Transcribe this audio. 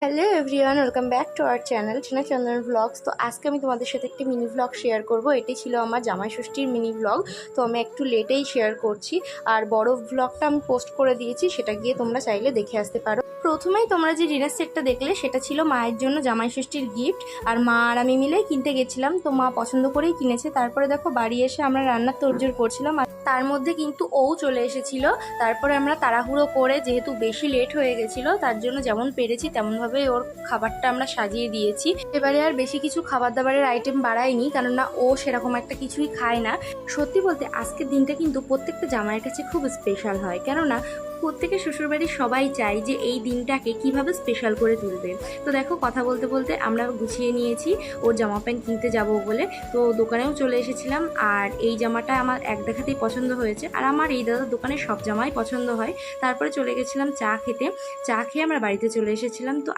Hello everyone, welcome back to our channel Tina Chandan vlogs. তো আজকে আমি তোমাদের সাথে একটি মিনি ব্লগ শেয়ার করব। এটি ছিল আমার জামাই ষষ্ঠীর মিনি ব্লগ। তো আমি একটু লেটেই শেয়ার করছি, আর বড় ব্লগটা আমি পোস্ট করে দিয়েছি, সেটা গিয়ে তোমরা চাইলে দেখে আসতে পারো। প্রথমেই তোমরা যে ডিনার সেটটা দেখলে সেটা ছিল মায়ের জন্য জামাই ষষ্ঠীর গিফট, আর মা আর আমি মিলে কিনতে গেছিলাম। তো মা পছন্দ করেই কিনেছে। তারপরে দেখো বাড়ি এসে আমরা রান্নার তোড়জোড় করছিলাম, আর তার মধ্যে কিন্তু ও চলে এসেছিল। তারপরে আমরা তাড়াহুড়ো করে, যেহেতু বেশি লেট হয়ে গেছিলো, তার জন্য যেমন পেরেছি তেমনভাবে ওর খাবারটা আমরা সাজিয়ে দিয়েছি। এবারে আর বেশি কিছু খাবার দাবারের আইটেম বাড়াইনি, কেননা ও সেরকম একটা কিছুই খায় না। সত্যি বলতে আজকের দিনটা কিন্তু প্রত্যেকটা জামাইয়ের কাছে খুব স্পেশাল হয়, কেননা প্রত্যেকের শ্বশুরবাড়ির সবাই চায় যে এই দিনটাকে কিভাবে স্পেশাল করে তুলবে। তো দেখো, কথা বলতে বলতে আমরা গুছিয়ে নিয়েছি ওর জামা প্যান্ট কিনতে যাব বলে। তো দোকানেও চলে এসেছিলাম, আর এই জামাটা আমার এক দেখাতেই পছন্দ হয়েছে, আর আমার এই দাদার দোকানে সব জামাই পছন্দ হয়। তারপরে চলে গেছিলাম চা খেতে। চা খেয়ে আমরা বাড়িতে চলে এসেছিলাম। তো